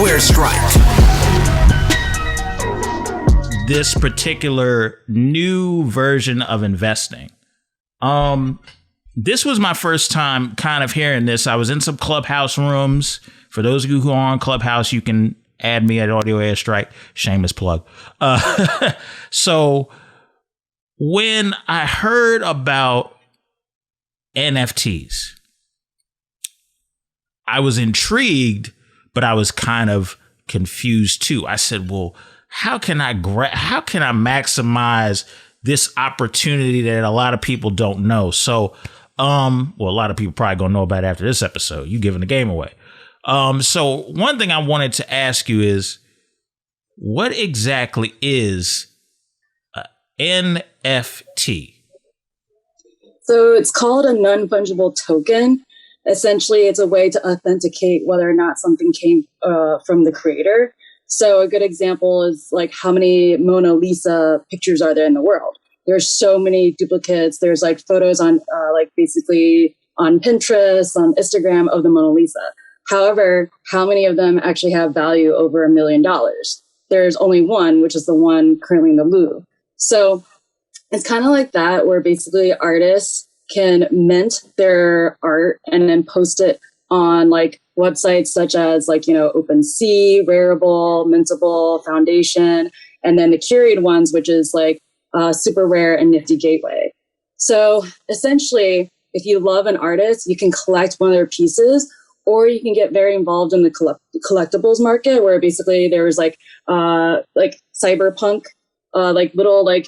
Airstrike. This particular new version of investing. This was my first time kind of hearing this. I was in some Clubhouse rooms. For those of you who are on Clubhouse, you can add me at Audio Airstrike. Shameless plug. So when I heard about NFTs, I was intrigued, but I was kind of confused too. I said, well, how can I maximize this opportunity that a lot of people don't know? So, a lot of people probably gonna know about it after this episode. You giving the game away. So one thing I wanted to ask you is, what exactly is NFT? So it's called a non-fungible token. Essentially, it's a way to authenticate whether or not something came from the creator. So a good example is like, how many Mona Lisa pictures are there in the world? There's so many duplicates. There's like photos on basically on Pinterest, on Instagram of the Mona Lisa. However, how many of them actually have value over $1 million? There's only one, which is the one currently in the Louvre. So it's kind of like that, where basically artists can mint their art and then post it on like websites such as OpenSea, Rarible, Mintable, Foundation, and then the curated ones, which is like Super Rare and Nifty Gateway. So essentially, if you love an artist, you can collect one of their pieces, or you can get very involved in the collectibles market, where basically there's like cyberpunk, little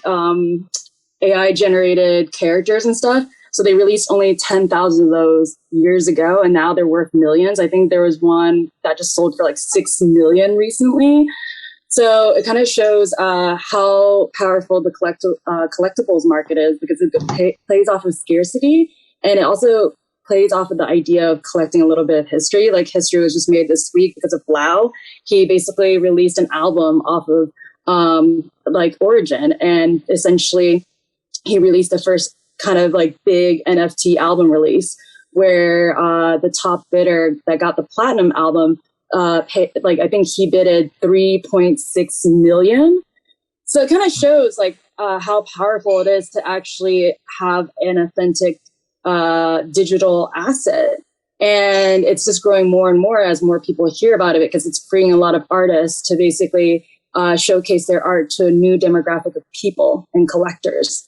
AI generated characters and stuff. So they released only 10,000 of those years ago, and now they're worth millions. I think there was one that just sold for like 6 million recently. So it kind of shows how powerful the collectibles market is, because it plays off of scarcity, and it also plays off of the idea of collecting a little bit of history. Like, history was just made this week because of Blau. He basically released an album off of Origin, and essentially he released the first kind of like big NFT album release, where the top bidder that got the platinum album I think he bidded 3.6 million. So it kind of shows how powerful it is to actually have an authentic digital asset. And it's just growing more and more as more people hear about it, because it's freeing a lot of artists to basically showcase their art to a new demographic of people and collectors.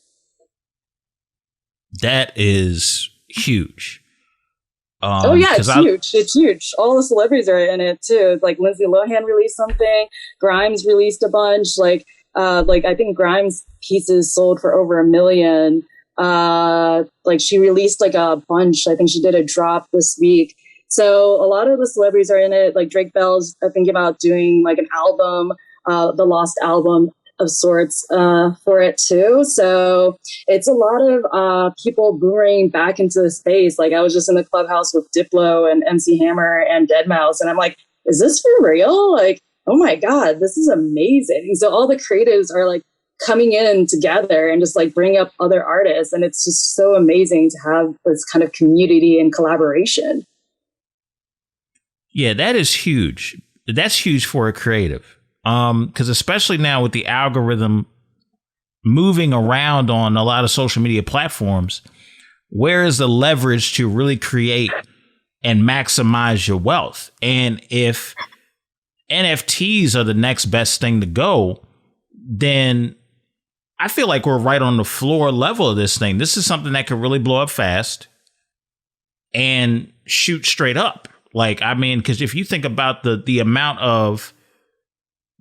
That is huge. It's huge. It's huge. All the celebrities are in it too. Like Lindsay Lohan released something. Grimes released a bunch. I think Grimes pieces sold for over $1 million. She released a bunch. I think she did a drop this week. So a lot of the celebrities are in it. Like Drake Bell's thinking about doing an album, the Lost album of sorts for it too. So it's a lot of people boomerang back into the space. Like, I was just in the Clubhouse with Diplo and MC Hammer and Deadmau5, and I'm like, is this for real? Like, oh my God, this is amazing. So all the creatives are coming in together and just bring up other artists, and it's just so amazing to have this kind of community and collaboration. Yeah, that is huge. That's huge for a creative. Because especially now with the algorithm moving around on a lot of social media platforms, where is the leverage to really create and maximize your wealth? And if NFTs are the next best thing to go, then I feel like we're right on the floor level of this thing. This is something that could really blow up fast and shoot straight up. Because if you think about the amount of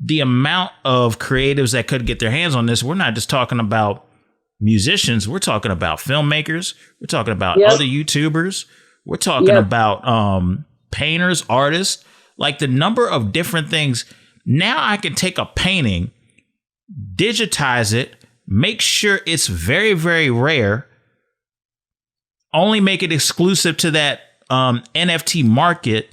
creatives that could get their hands on this, we're not just talking about musicians. We're talking about filmmakers. We're talking about other YouTubers. We're talking about painters, artists, the number of different things. Now I can take a painting, digitize it, make sure it's very, very rare, only make it exclusive to that NFT market,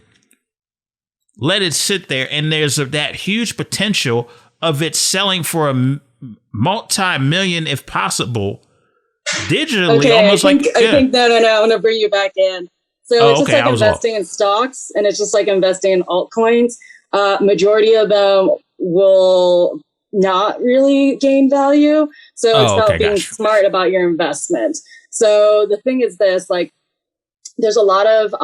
let it sit there, and there's that huge potential of it selling for a multi-million, if possible, digitally. Okay, almost I think no, I want to bring you back in. So it's just investing in stocks, and it's just investing in altcoins. Majority of them will not really gain value. So it's about being smart about your investment. So the thing is this, like, there's a lot of,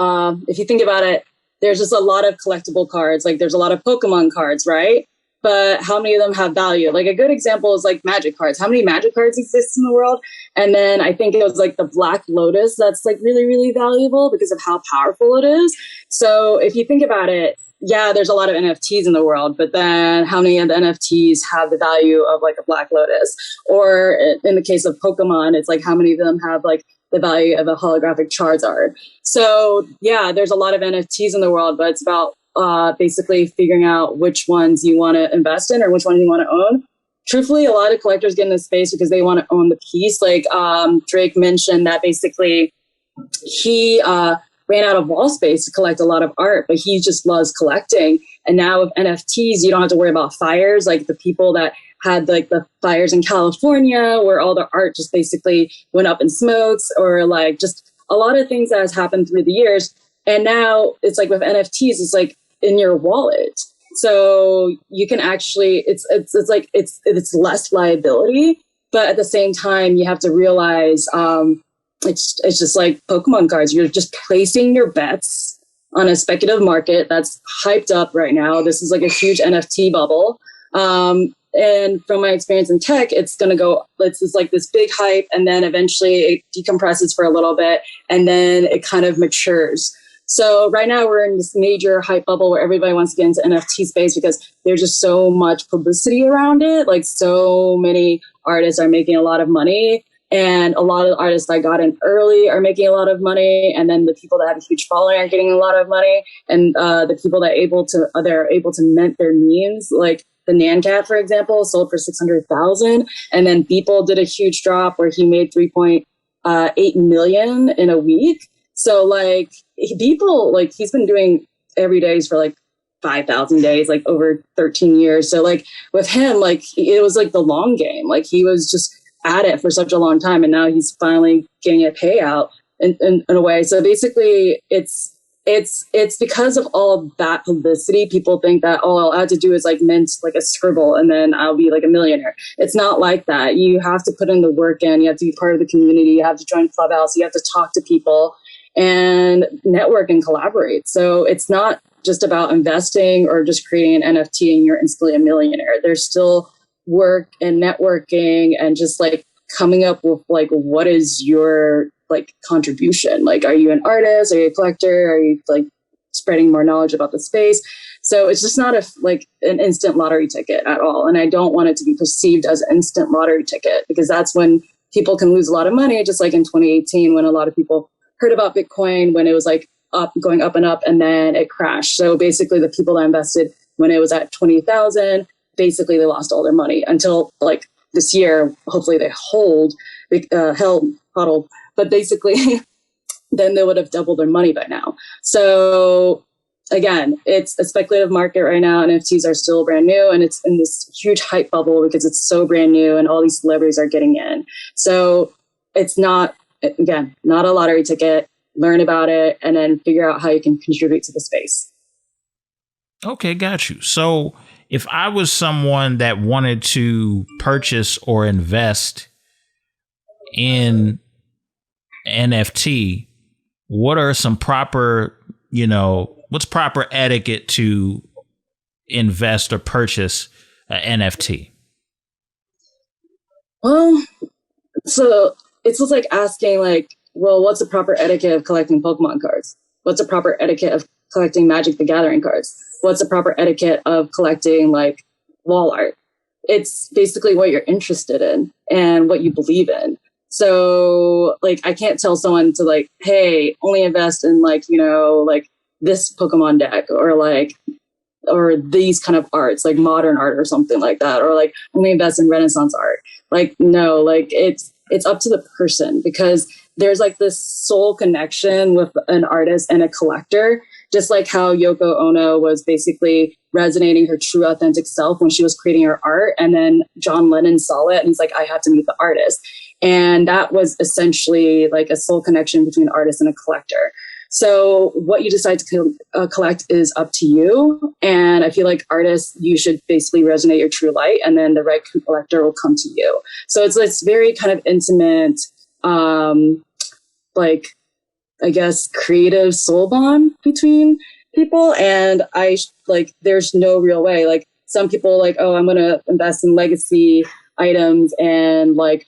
if you think about it, there's just a lot of collectible cards. Like there's a lot of Pokemon cards, right? But how many of them have value? Like a good example is like Magic cards. How many Magic cards exist in the world? And then I think it was like the Black Lotus that's like really, really valuable because of how powerful it is. So if you think about it, yeah, there's a lot of NFTs in the world, but then how many of the NFTs have the value of like a Black Lotus? Or in the case of Pokemon, it's like how many of them have like the value of a holographic Charizard? So yeah, there's a lot of NFTs in the world, but it's about basically figuring out which ones you want to invest in or which ones you want to own. Truthfully, a lot of collectors get in this space because they want to own the piece. Like Drake mentioned that basically he ran out of wall space to collect a lot of art, but he just loves collecting. And now with NFTs, you don't have to worry about fires. Like the people that had like the fires in California where all the art just basically went up in smokes, or like just a lot of things that has happened through the years. And now it's like with NFTs, it's like in your wallet. So you can actually, it's less liability, but at the same time, you have to realize, it's just like Pokemon cards. You're just placing your bets on a speculative market that's hyped up right now. This is like a huge NFT bubble. And from my experience in tech, it's just like this big hype, and then eventually it decompresses for a little bit, and then it kind of matures. So right now we're in this major hype bubble where everybody wants to get into NFT space because there's just so much publicity around it. Like so many artists are making a lot of money. And a lot of artists that got in early are making a lot of money. And then the people that have a huge following are getting a lot of money. And the people that they're able to mint their memes, like the Nancat, for example, sold for $600,000. And then Beeple did a huge drop where he made 3.8 million in a week. So like Beeple, like he's been doing every days for like 5,000 days, like over 13 years. So like with him, like it was like the long game. Like he was just at it for such a long time, and now he's finally getting a payout in a way. So basically it's because of all that publicity, people think that, oh, all I have to do is like mint like a scribble and then I'll be like a millionaire. It's not like that. You have to put in the work in, you have to be part of the community, you have to join Clubhouse, you have to talk to people and network and collaborate. So it's not just about investing or just creating an NFT and you're instantly a millionaire. There's still work and networking and just like coming up with like, what is your like contribution? Like, are you an artist? Are you a collector? Are you like spreading more knowledge about the space? So it's just not like an instant lottery ticket at all. And I don't want it to be perceived as an instant lottery ticket, because that's when people can lose a lot of money. Just like in 2018, when a lot of people heard about Bitcoin, when it was like going up and up, and then it crashed. So basically the people that invested when it was at 20,000, basically they lost all their money until like this year. Hopefully they hodled, but basically then they would have doubled their money by now. So again, it's a speculative market right now. NFTs are still brand new, and it's in this huge hype bubble because it's so brand new and all these celebrities are getting in. So it's not, again, not a lottery ticket. Learn about it and then figure out how you can contribute to the space. Okay, got you. So if I was someone that wanted to purchase or invest in NFT, what are some proper, what's proper etiquette to invest or purchase an NFT? Well, so it's just like asking like, well, what's the proper etiquette of collecting Pokemon cards? What's the proper etiquette of collecting Magic the Gathering cards? What's the proper etiquette of collecting like wall art? It's basically what you're interested in and what you believe in. So like, I can't tell someone to like, hey, only invest in like, like this Pokemon deck or these kind of arts, like modern art or something like that, or like only invest in Renaissance art. Like, no, like it's up to the person, because there's like this soul connection with an artist and a collector, just like how Yoko Ono was basically resonating her true authentic self when she was creating her art. And then John Lennon saw it and he's like, I have to meet the artist. And that was essentially like a soul connection between an artist and a collector. So what you decide to collect is up to you. And I feel like artists, you should basically resonate your true light, and then the right collector will come to you. So it's this very kind of intimate, like, I guess, creative soul bond between people. And there's no real way. Like, some people like, oh, I'm going to invest in legacy items and like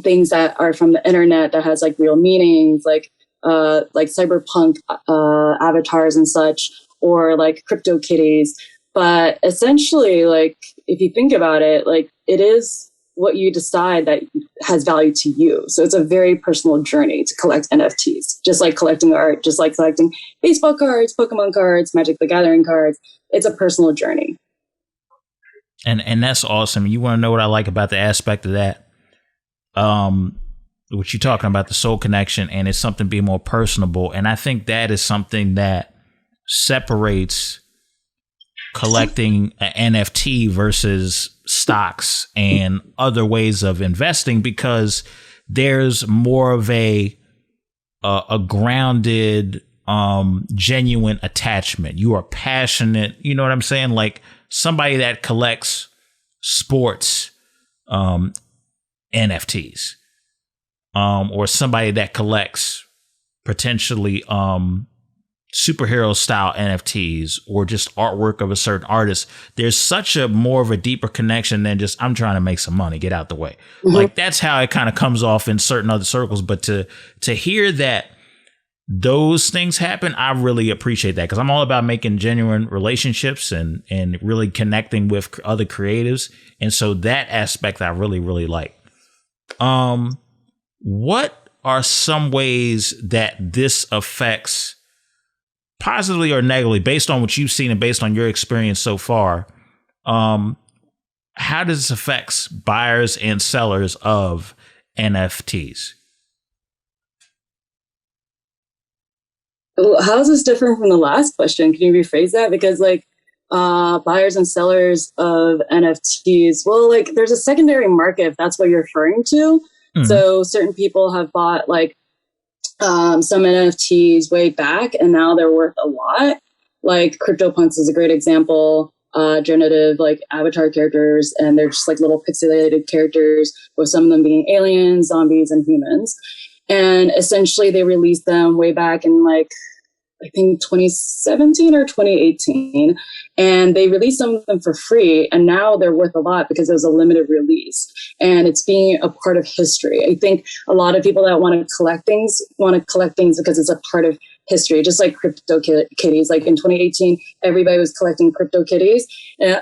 things that are from the internet that has like real meanings, like cyberpunk avatars and such, or like crypto kitties. But essentially, like, if you think about it, like, it is what you decide that has value to you. So it's a very personal journey to collect NFTs, just like collecting art, just like collecting baseball cards, Pokemon cards, Magic the Gathering cards. It's a personal journey. And that's awesome. You want to know what I like about the aspect of that? What you're talking about, the soul connection, and it's something being more personable. And I think that is something that separates collecting an NFT versus stocks and other ways of investing, because there's more of a grounded, genuine attachment. You are passionate. You know what I'm saying? Like somebody that collects sports, NFTs, or somebody that collects potentially, superhero style NFTs, or just artwork of a certain artist. There's such a more of a deeper connection than just, I'm trying to make some money, get out the way. Mm-hmm. Like that's how it kind of comes off in certain other circles. But to hear that those things happen, I really appreciate that, because I'm all about making genuine relationships and really connecting with other creatives. And so that aspect I really, really like. What are some ways that this affects positively or negatively, based on what you've seen and based on your experience so far? How does this affect buyers and sellers of NFTs? How is this different from the last question? Can you rephrase that? Because like buyers and sellers of NFTs, well, like there's a secondary market if that's what you're referring to. Mm-hmm. So certain people have bought like some NFTs way back, and now they're worth a lot. Like CryptoPunks is a great example. Generative like avatar characters, and they're just like little pixelated characters, with some of them being aliens, zombies, and humans. And essentially they released them way back in like, I think 2017 or 2018, and they released some of them for free, and now they're worth a lot because it was a limited release and it's being a part of history. I think a lot of people that want to collect things because it's a part of history, just like crypto kitties. Like in 2018, everybody was collecting crypto kitties.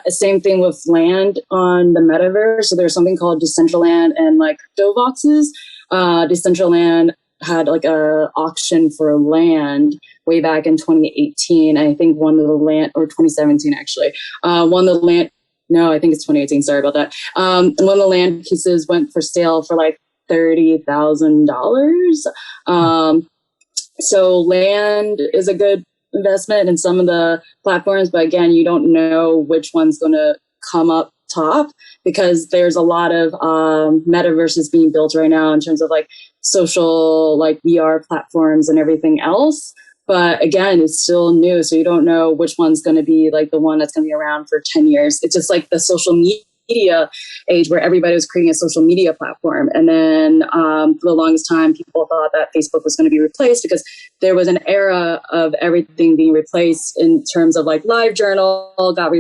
Same thing with land on the metaverse. So there's something called Decentraland and like crypto voxes. Decentraland had like a auction for land way back in 2018. I think one of the land, or 2017 actually, one of the land, no, I think it's 2018. Sorry about that. One of the land pieces went for sale for like $30,000. So land is a good investment in some of the platforms, but again, you don't know which one's going to come up top, because there's a lot of metaverses being built right now in terms of like social, like VR platforms and everything else. But again, it's still new, so you don't know which one's going to be like the one that's going to be around for 10 years. It's just like the social media age where everybody was creating a social media platform. And then for the longest time, people thought that Facebook was going to be replaced, because there was an era of everything being replaced in terms of like LiveJournal got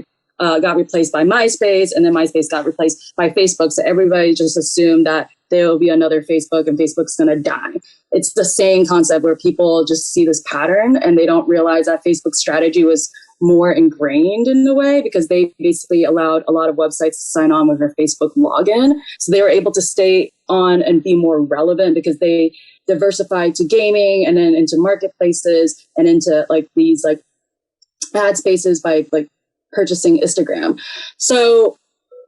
replaced by MySpace, and then MySpace got replaced by Facebook. So everybody just assumed that there will be another Facebook and Facebook's going to die. It's the same concept where people just see this pattern and they don't realize that Facebook's strategy was more ingrained in a way, because they basically allowed a lot of websites to sign on with their Facebook login. So they were able to stay on and be more relevant because they diversified to gaming and then into marketplaces and into like these like ad spaces by like purchasing Instagram. So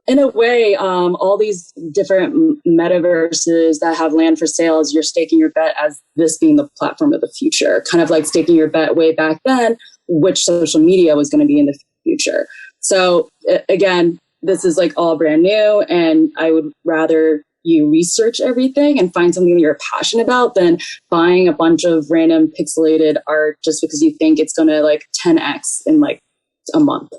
in a way, all these different metaverses that have land for sales, you're staking your bet as this being the platform of the future, kind of like staking your bet way back then, which social media was going to be in the future. So again, this is like all brand new, and I would rather you research everything and find something that you're passionate about than buying a bunch of random pixelated art just because you think it's going to like 10x in like a month.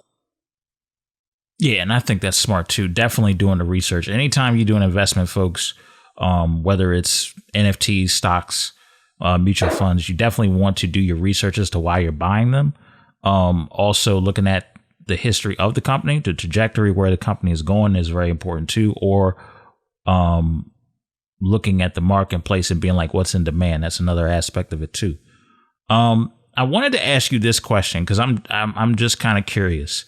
Yeah, and I think that's smart too. Definitely doing the research. Anytime you do an investment, folks, whether it's NFTs, stocks, mutual funds, you definitely want to do your research as to why you're buying them. Also, looking at the history of the company, the trajectory where the company is going is very important too. Or looking at the marketplace and being like, what's in demand? That's another aspect of it too. I wanted to ask you this question because I'm just kind of curious.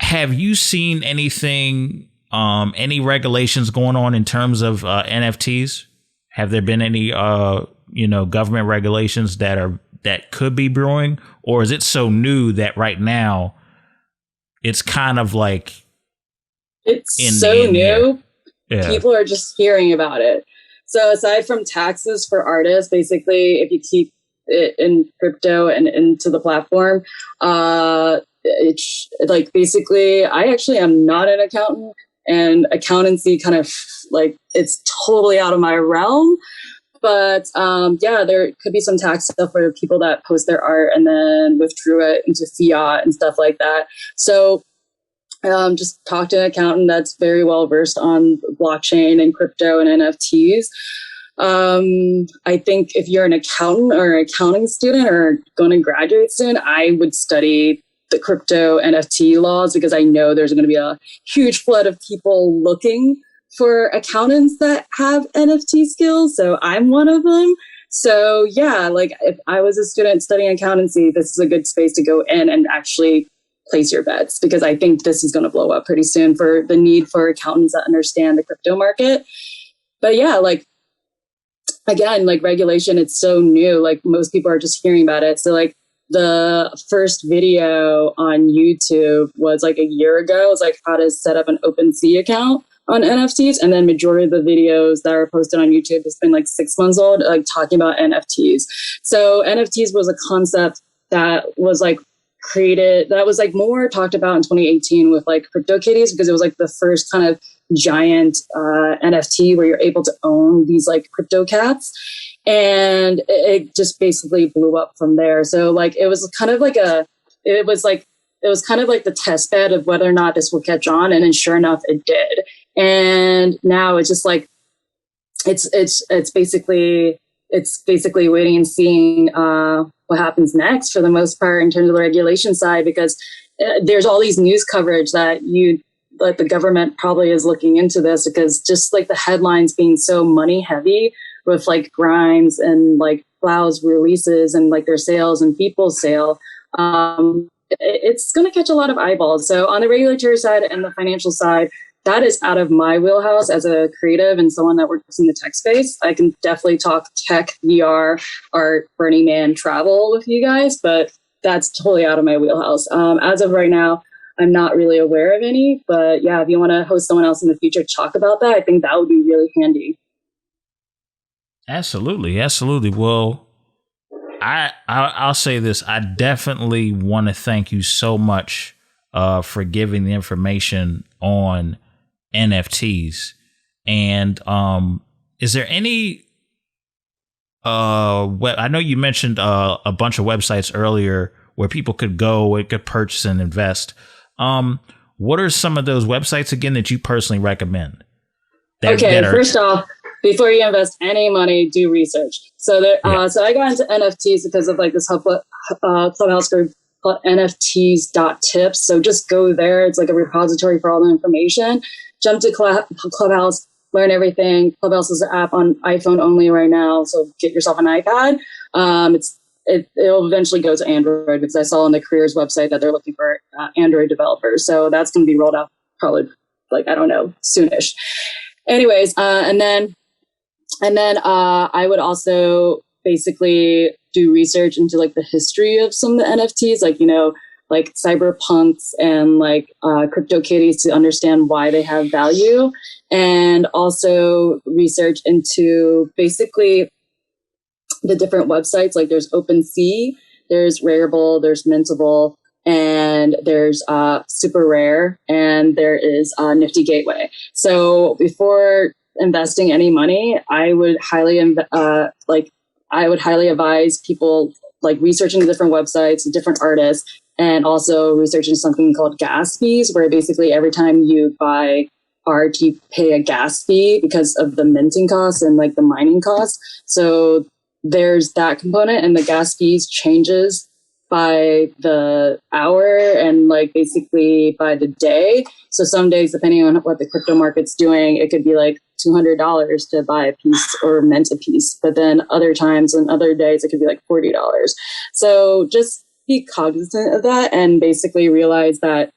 Have you seen anything, any regulations going on in terms of NFTs? Have there been any, government regulations that could be brewing, or is it so new that right now it's kind of like it's so new? Yeah. People are just hearing about it. So aside from taxes for artists, basically, if you keep it in crypto and into the platform, it's like basically I actually am not an accountant, and accountancy kind of like it's totally out of my realm, but there could be some tax stuff for people that post their art and then withdrew it into fiat and stuff like that. So just talk to an accountant that's very well versed on blockchain and crypto and NFTs. I think if you're an accountant or an accounting student or going to graduate soon, I would study the crypto NFT laws because I know there's going to be a huge flood of people looking for accountants that have NFT skills. So I'm one of them. So yeah, like if I was a student studying accountancy, this is a good space to go in and actually place your bets because I think this is going to blow up pretty soon for the need for accountants that understand the crypto market. But yeah, like again, like regulation, it's so new. Like most people are just hearing about it. So like the first video on YouTube was like a year ago. It was like how to set up an OpenSea account on NFTs. And then majority of the videos that are posted on YouTube has been like 6 months old, like talking about NFTs. So NFTs was a concept that was like created, that was like more talked about in 2018 with like CryptoKitties, because it was like the first kind of giant NFT where you're able to own these like crypto cats. And it just basically blew up from there. So like it was kind of like the test bed of whether or not this will catch on, and then sure enough it did. And now it's just like it's basically waiting and seeing what happens next for the most part in terms of the regulation side, because there's all these news coverage that the government probably is looking into this, because just like the headlines being so money heavy with like Grimes and like Blau's releases and like their sales and people's sale, it's going to catch a lot of eyeballs. So on the regulatory side and the financial side, that is out of my wheelhouse as a creative and someone that works in the tech space. I can definitely talk tech, VR, art, Burning Man, travel with you guys, but that's totally out of my wheelhouse. As of right now, I'm not really aware of any, but yeah, if you want to host someone else in the future, talk about that. I think that would be really handy. Absolutely. Absolutely. Well, I'll say this. I definitely want to thank you so much for giving the information on NFTs. And is there any I know you mentioned a bunch of websites earlier where people could go, it could purchase and invest. What are some of those websites again that you personally recommend? First off, before you invest any money, do research. So so I got into NFTs because of like this Clubhouse group called NFTs.tips. So just go there. It's like a repository for all the information. Jump to Clubhouse, learn everything. Clubhouse is an app on iPhone only right now. So get yourself an iPad. It'll eventually go to Android, because I saw on the careers website that they're looking for Android developers. So that's going to be rolled out probably soonish. Anyways, and then I would also basically do research into like the history of some of the NFTs, like cyberpunks and like CryptoKitties, to understand why they have value, and also research into basically the different websites. Like there's OpenSea, there's Rareable, there's Mintable, and there's Super Rare, and there is Nifty Gateway. So before investing any money, I would highly advise people like researching different websites, different artists, and also researching something called gas fees, where basically every time you buy art, you pay a gas fee because of the minting costs and like the mining costs. So there's that component, and the gas fees changes by the hour and like basically by the day. So some days, depending on what the crypto market's doing, it could be like $200 to buy a piece or mint a piece. But then other times and other days, it could be like $40. So just be cognizant of that and basically realize that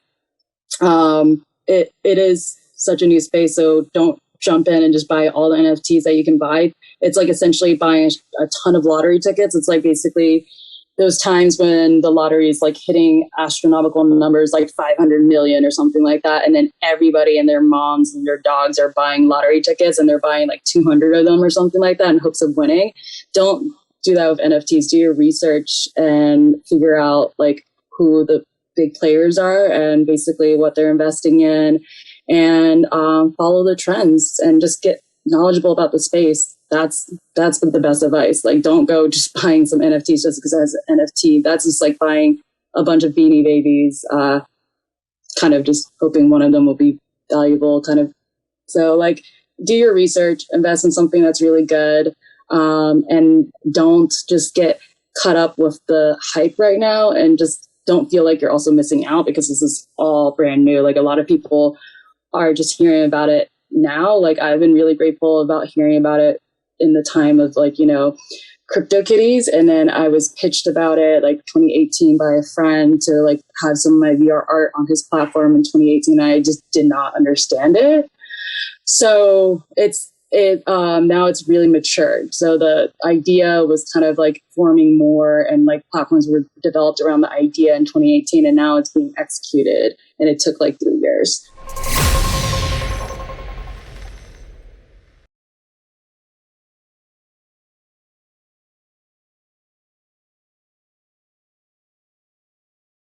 it is such a new space. So don't jump in and just buy all the NFTs that you can buy. It's like essentially buying a ton of lottery tickets. It's like basically those times when the lottery is like hitting astronomical numbers, like 500 million or something like that. And then everybody and their moms and their dogs are buying lottery tickets, and they're buying like 200 of them or something like that in hopes of winning. Don't do that with NFTs. Do your research and figure out like who the big players are and basically what they're investing in, and follow the trends and just get knowledgeable about the space. That's the best advice. Like, don't go just buying some NFTs just because it has an NFT. That's just like buying a bunch of Beanie Babies, kind of just hoping one of them will be valuable, kind of. So like, do your research, invest in something that's really good, and don't just get caught up with the hype right now, and just don't feel like you're also missing out because this is all brand new. Like, a lot of people are just hearing about it now. Like, I've been really grateful about hearing about it in the time of like, CryptoKitties. And then I was pitched about it like 2018 by a friend to like have some of my VR art on his platform in 2018. I just did not understand it. So now it's really matured. So the idea was kind of like forming more, and like platforms were developed around the idea in 2018, and now it's being executed, and it took like 3 years.